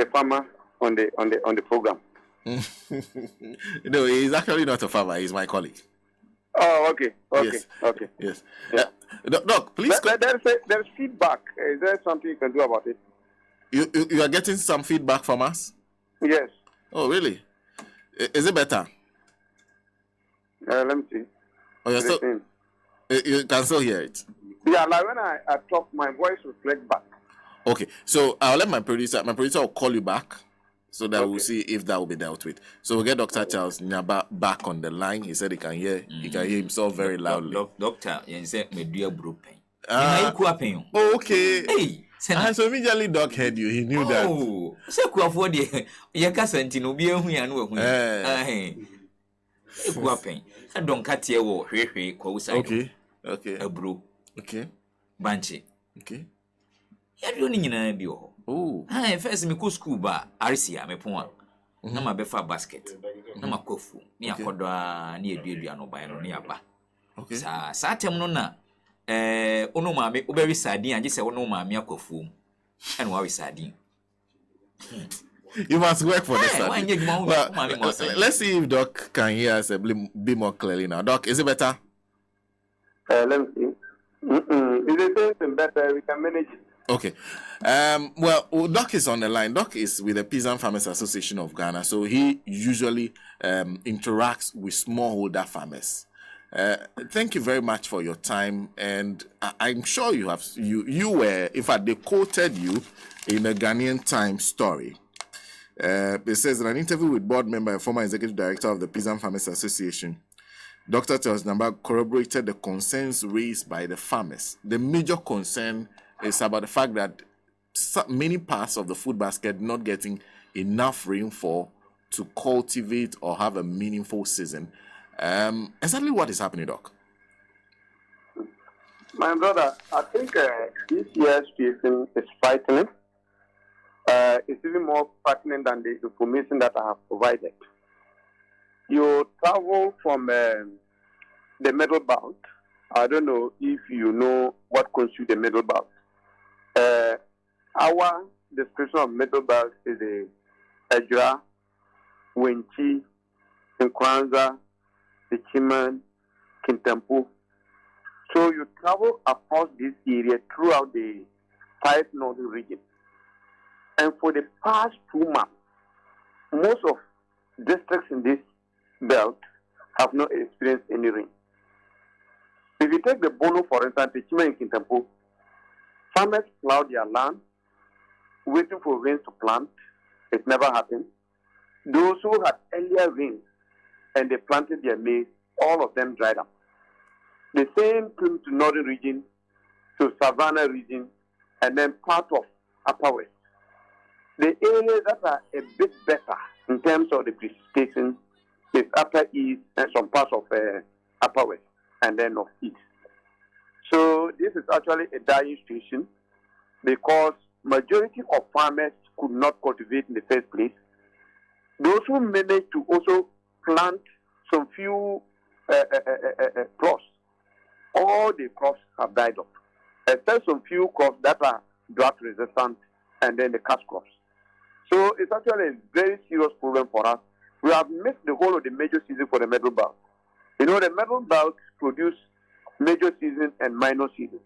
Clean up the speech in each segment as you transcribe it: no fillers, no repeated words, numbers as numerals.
the farmer on the program. No, he's actually not a farmer. He's my colleague. Oh, okay. Yes. Okay. Yes. Yeah. Doc, please. There's feedback. Is there something you can do about it? You are getting some feedback from us? Yes. Oh, really? Is it better? Let me see. Oh, you're still, you can still hear it? Yeah, like when I talk, my voice reflects back. Okay, so I'll let my producer will call you back so that we'll Okay. see if that will be dealt with. So we'll get Dr. Charles NYABA back on the line. He said he can hear himself very loudly. Doctor, you said media group. Oh, okay. Hey, and so immediately Doc heard you. He knew that. Oh, say for the Yakasantino be a who I don't cut your Okay. A brew. Okay. Banchi. Okay. You're running in a bio. Oh. I first me go school bar, Arisia, me pon. Na ma befa basket. Na ma kofu. Ni akoda ni eduadu no by no NYABA. Okay. Sa tem no na ono maame oberi sardine anje se ono maame akofu. And wa we sardine. You must work for this. Well, let's see if Doc can hear us a bit more clearly now. Doc, is it better? Let me see. Is it something better? We can manage it. Okay. Well, Doc is on the line. Doc is with the Peasant Farmers Association of Ghana, so he usually interacts with smallholder farmers. Thank you very much for your time, and I'm sure you were, in fact, they quoted you in a Ghanaian Times story. It says in an interview with board member and former executive director of the Peasant Farmers Association, Dr. Charles NYABA corroborated the concerns raised by the farmers. The major concern is about the fact that many parts of the food basket not getting enough rainfall to cultivate or have a meaningful season. Exactly what is happening, Doc? My brother, I think this year's season is frightening. It's even more frightening than the information that I have provided. You travel from the middle belt. I don't know if you know what constitutes the middle belt. Our description of middle belt is the Ejra, Wenchi, Nkranza, Ichiman, Kintampo. So you travel across this area throughout the 5 northern regions. And for the past 2 months, most of districts in this belt have not experienced any rain. If you take the Bono, for instance, Ichiman and Kintampo, farmers plow their land, waiting for rains to plant. It never happened. Those who had earlier rains and they planted their maize, all of them dried up. The same came to northern region, to Savannah region, and then part of Upper West. The areas that are a bit better in terms of the precipitation is Upper East and some parts of Upper West, and then North East. So this is actually a dying situation because majority of farmers could not cultivate in the first place. Those who managed to also plant some few crops, all the crops have died off, except some few crops that are drought resistant and then the cash crops. So it's actually a very serious problem for us. We have missed the whole of the major season for the middle belt. You know, the middle belt produce major season and minor season.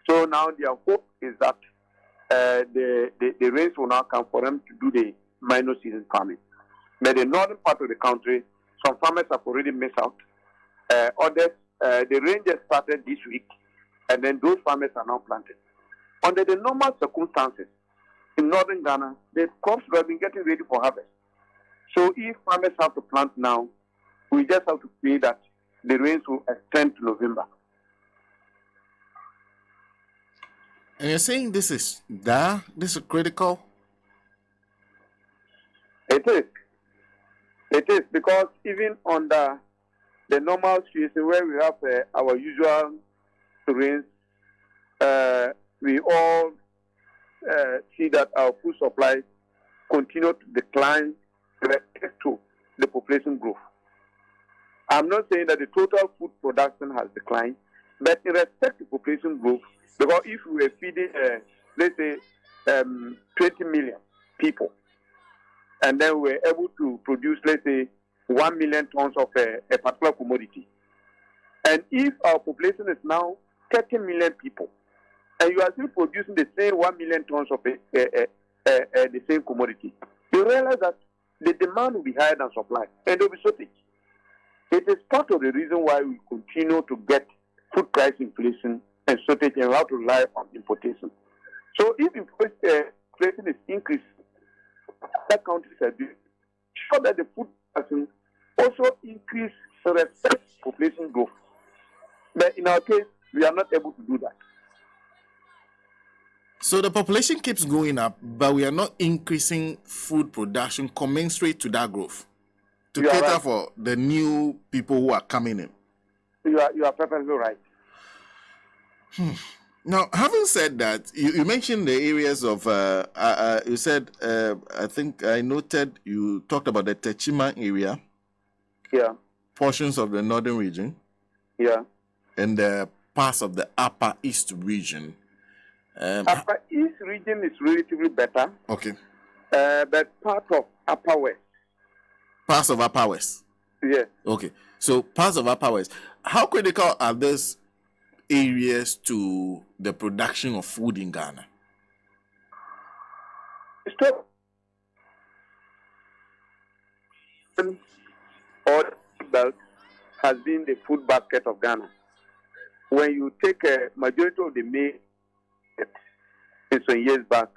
So now their hope is that the rains will now come for them to do the minor season farming. But the northern part of the country, some farmers have already missed out. Others, the rain just started this week, and then those farmers are now planted. Under the normal circumstances in northern Ghana, the crops have been getting ready for harvest. So if farmers have to plant now, we just have to pray that the rains will extend to November. And you're saying this is critical? It is. It is because even under the normal situation where we have our usual rains, we all see that our food supply continue to decline relative to the population growth. I'm not saying that the total food production has declined, but in respect to population growth, because if we were feeding, let's say, 20 million people, and then we're able to produce, let's say, 1 million tons of a particular commodity. And if our population is now 30 million people, and you are still producing the same 1 million tons of the same commodity, you realize that the demand will be higher than supply, and there will be shortage. It is part of the reason why we continue to get food price inflation and shortage, and we have to rely on importation. So if inflation is increasing, other countries are doing, sure that the food price also increase to respect population growth. But in our case, we are not able to do that. So the population keeps going up, but we are not increasing food production commensurate to that growth to cater right for the new people who are coming in. You are perfectly right. Now, having said that, you mentioned the areas of, you said, I think I noted you talked about the Techima area. Yeah. Portions of the northern region. Yeah. And the parts of the Upper East region. Upper East region is relatively better. Okay. But part of Upper West. Parts of Upper West? Yes. Okay. So parts of Upper West. How critical are these areas to the production of food in Ghana? Or belt has been the food basket of Ghana. When you take a majority of the maize in some years back,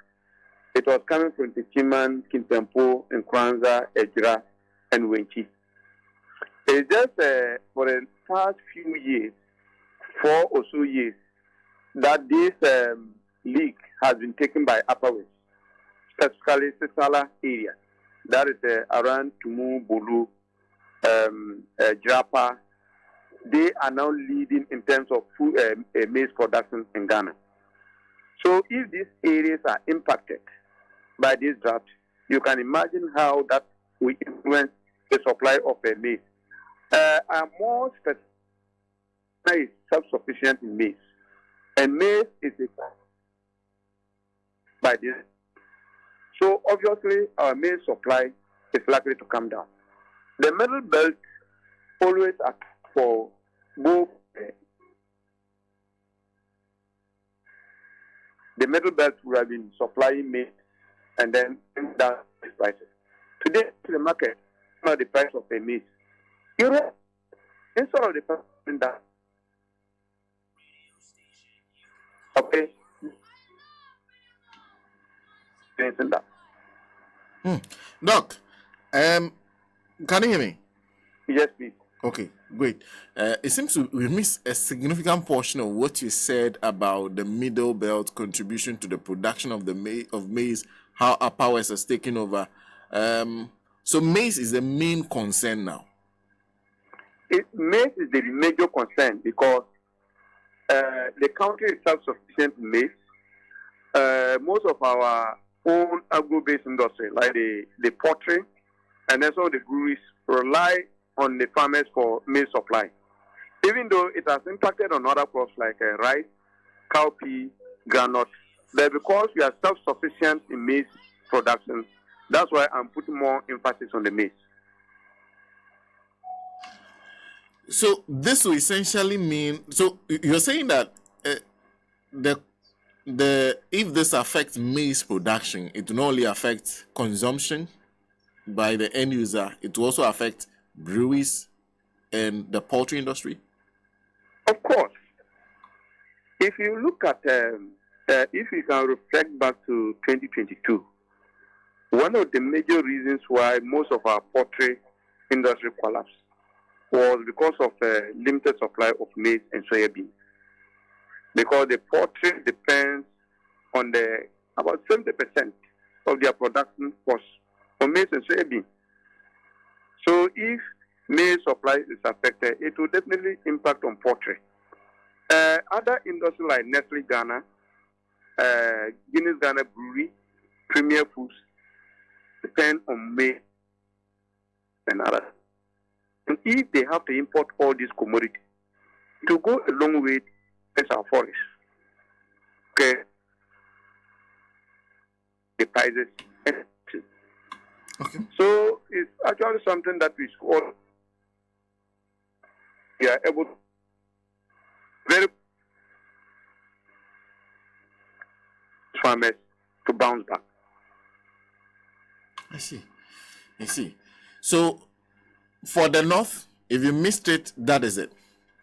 it was coming from Techiman, Kintampo, Nkranza, Ejra, and Wenchi. It's just for the past few years, 4 or so years, that this league has been taken by Upper West, specifically Sisala area. That is around Tumu, Bolu, Japa. They are now leading in terms of food, maize production in Ghana. So if these areas are impacted by this drought, you can imagine how that will influence the supply of maize. More specific, is self-sufficient in maize, and maize is by this. So obviously, our maize supply is likely to come down. The middle belt always acts for both. The middle belt would have been supplying maize and then down the prices. Today, the market, the price of the maize. Europe, instead of the price down. Okay. Doc, can you hear me? Yes, please. Okay, great. It seems we missed a significant portion of what you said about the middle belt contribution to the production of maize, how Upper West has taken over. So maize is the main concern now. Maize is the major concern because the country is self-sufficient in maize. Most of our own agro-based industry, like the poultry and also the breweries, rely on the farmers for maize supply. Even though it has impacted on other crops like rice, cowpea, groundnut, but because we are self-sufficient in maize production, that's why I'm putting more emphasis on the maize. So this will essentially mean, so you're saying that if this affects maize production, it will not only affect consumption by the end user, it will also affect breweries and the poultry industry? Of course. If you look at, if you can reflect back to 2022, one of the major reasons why most of our poultry industry collapsed was because of limited supply of maize and soybean. Because the poultry depends on about 70% of their production cost for maize and soybean. So if maize supply is affected, it will definitely impact on poultry. Other industries like Nestle Ghana, Guinness Ghana Brewery, Premier Foods depend on maize and others. And if they have to import all these commodities, it will go a long way against our forests. Okay. The prices. Okay. So it's actually something that we are able to very farmers to bounce back. I see. So for the north, if you missed it, that is it.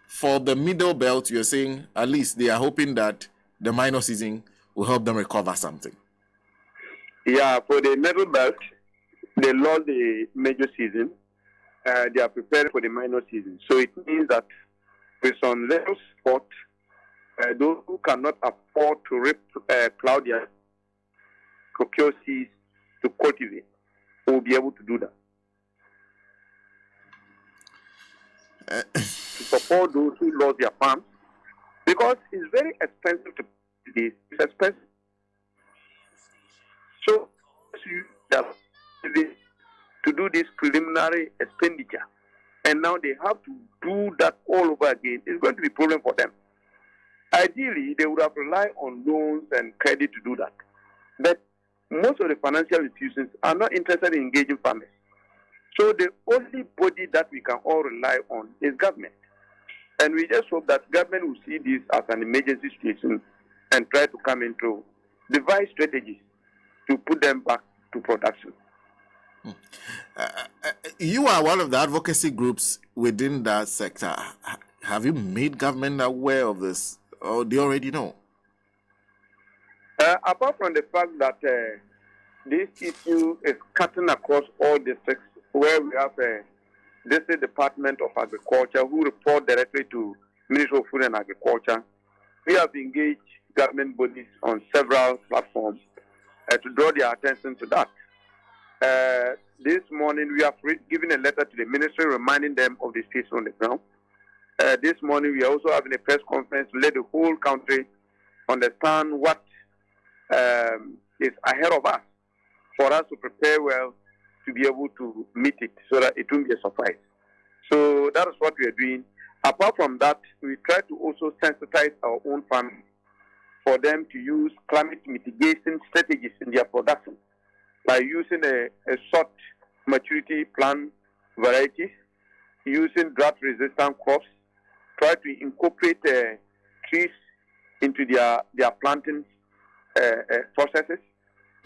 For the middle belt, you're saying at least they are hoping that the minor season will help them recover something. Yeah, for the middle belt, they lost the major season. They are preparing for the minor season. So it means that with some little support, those who cannot afford to plow their procure seeds to cultivate will be able to do that. To support those who lost their farms, because it's very expensive to do this. It's expensive. So you have to do this preliminary expenditure, and now they have to do that all over again. It's going to be a problem for them. Ideally, they would have relied on loans and credit to do that. But most of the financial institutions are not interested in engaging farmers. So the only body that we can all rely on is government. And we just hope that government will see this as an emergency situation and try to come into devise strategies to put them back to production. You are one of the advocacy groups within that sector. Have you made government aware of this, or do you already know? Apart from the fact that this issue is cutting across all districts, where we have the Department of Agriculture who report directly to Ministry of Food and Agriculture, we have engaged government bodies on several platforms to draw their attention to that. This morning, we have given a letter to the ministry reminding them of the situation on the ground. This morning, we are also having a press conference to let the whole country understand what is ahead of us for us to prepare well to be able to meet it so that it won't be a surprise. So that is what we are doing. Apart from that, we try to also sensitize our own farmers for them to use climate mitigation strategies in their production by using a short maturity plant varieties, using drought-resistant crops, try to incorporate trees into their planting processes,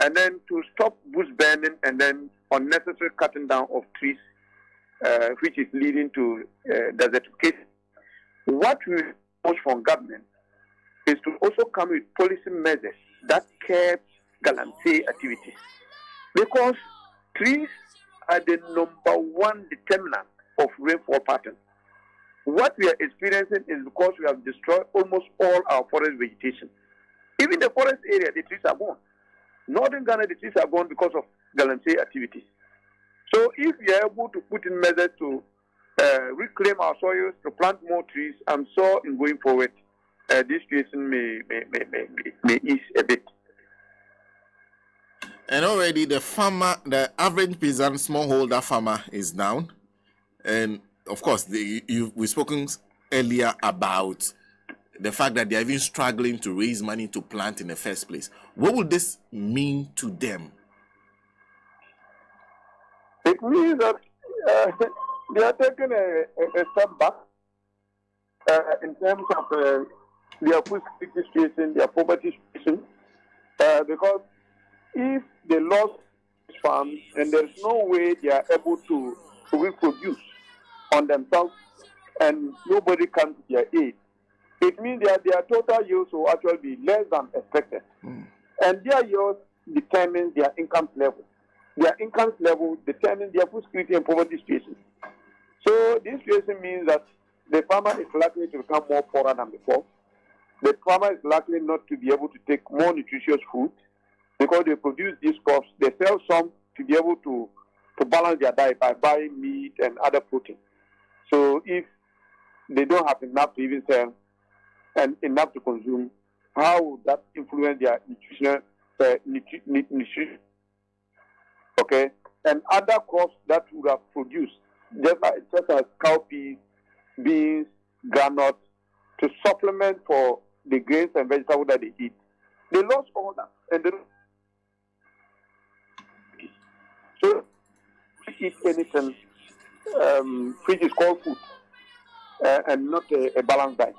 and then to stop bush burning and then unnecessary cutting down of trees, which is leading to desertification. What we push from government is to also come with policy measures that curb galamsey activities, because trees are the number one determinant of rainfall pattern. What we are experiencing is because we have destroyed almost all our forest vegetation. Even the forest area, the trees are gone. Northern Ghana, the trees are gone because of galamsey activities. So if we are able to put in measures to reclaim our soils, to plant more trees, I'm sure in going forward, this situation may ease a bit. And already the average peasant smallholder farmer is down. And of course, we've spoken earlier about the fact that they're even struggling to raise money to plant in the first place. What would this mean to them? It means that they are taking a step back in terms of their food security situation, their poverty situation, because if they lost farms and there's no way they are able to reproduce on themselves and nobody comes to their aid, it means that their total yields will actually be less than expected. And their yields determines their income level. Their income level determines their food security and poverty situation. So this situation means that the farmer is likely to become more poorer than before. The farmer is likely not to be able to take more nutritious food because they produce these crops. They sell some to be able to balance their diet by buying meat and other protein. So if they don't have enough to even sell and enough to consume, how would that influence their nutrition? Okay, and other crops that would have produced, just as cowpeas, beans, groundnuts, to supplement for the grains and vegetables that they eat. They lost all that, and so eat anything which is called food and not a balanced diet.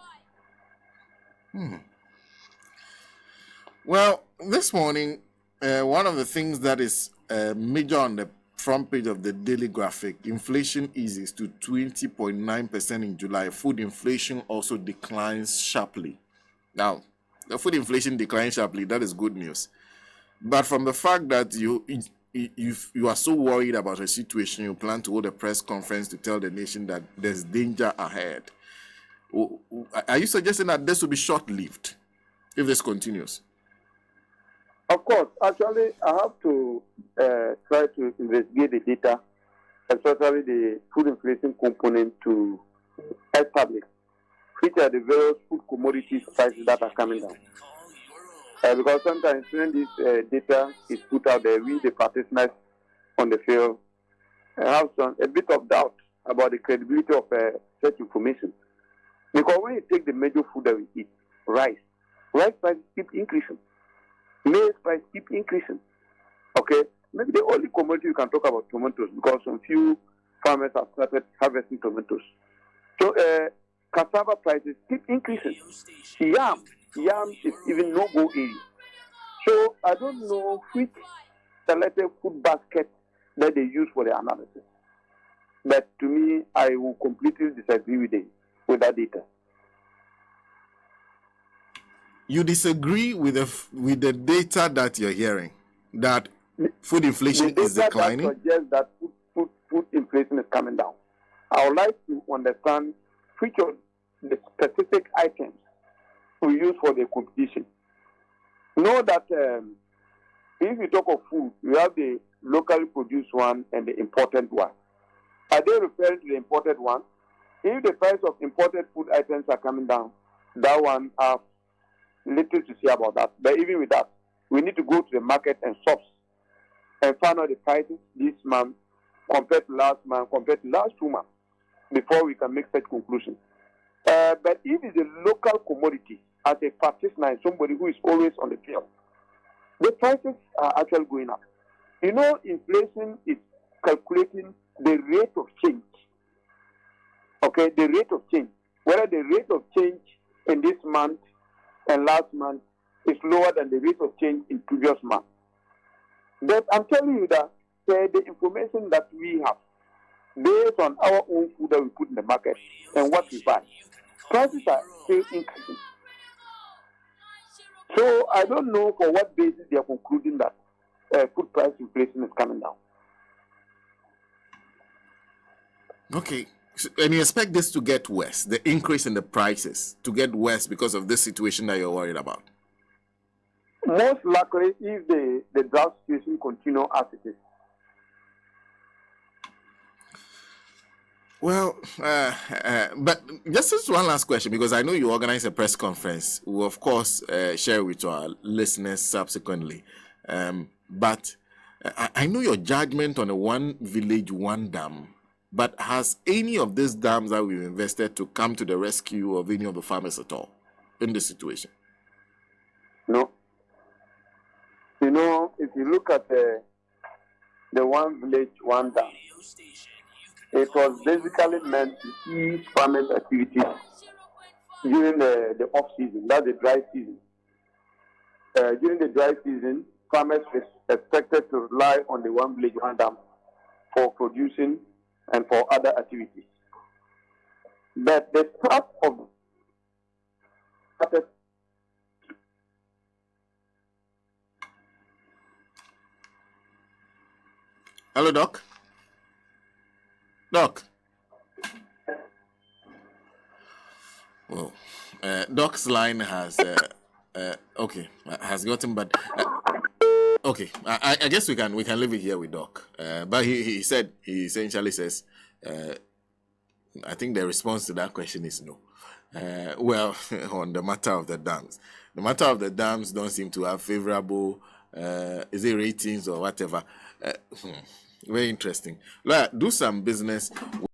Well, this morning, one of the things that is major on the front page of the Daily Graphic, inflation eases to 20.9% in July. Food inflation also declines sharply. Now, the food inflation declines sharply. That is good news. But from the fact that you are so worried about a situation, you plan to hold a press conference to tell the nation that there's danger ahead. Are you suggesting that this will be short-lived if this continues? Of course. Actually, I have to try to investigate the data, especially the food inflation component, to establish which are the various food commodities prices that are coming down. Because sometimes when this data is put out there, we, the practitioners on the field, have a bit of doubt about the credibility of such information. Because when you take the major food that we eat, rice prices keep increasing. Maize price keep increasing. Okay? Maybe the only commodity you can talk about tomatoes, because some few farmers have started harvesting tomatoes. So cassava prices keep increasing. Yam is even no-go area. So I don't know which selected food basket that they use for the analysis. But to me, I will completely disagree with that data. You disagree with the data that you're hearing, that food inflation is declining? The data suggests that food inflation is coming down. I would like to understand which of the specific items we use for the competition. Know that if you talk of food, you have the locally produced one and the imported one. Are they referring to the imported one? If the price of imported food items are coming down, that one has little to say about that. But even with that, we need to go to the market and shops and find out the prices this month compared to last month, compared to last 2 months, before we can make such conclusions. But if it's a local commodity, as a practitioner and somebody who is always on the field, the prices are actually going up. You know, inflation is calculating the rate of change. Okay, the rate of change. Whether the rate of change in this month and last month is lower than the rate of change in previous month. But I'm telling you that the information that we have, based on our own food that we put in the market and what we buy, prices are still increasing. So I don't know for what basis they are concluding that food price inflation is coming down. Okay. So, and you expect this to get worse, the increase in the prices to get worse because of this situation that you're worried about? Most likely, if the drought situation continues as it is. Well, but just one last question, because I know you organize a press conference. We'll, of course, share with our listeners subsequently. But I know your judgment on a one village, one dam. But has any of these dams that we've invested to come to the rescue of any of the farmers at all in this situation? No. You know, if you look at the one village, one dam, it was basically meant to ease farmers' activities during the off-season, that's the dry season. During the dry season, farmers were expected to rely on the one village, one dam for producing and for other activities. But the start of Hello, Doc? Doc? Well, Doc's line has, has gotten, but okay, I guess we can leave it here with Doc. But he essentially says, I think the response to that question is no. Well, on the matter of the dams. The matter of the dams don't seem to have favorable, is it ratings or whatever? Very interesting. Do some business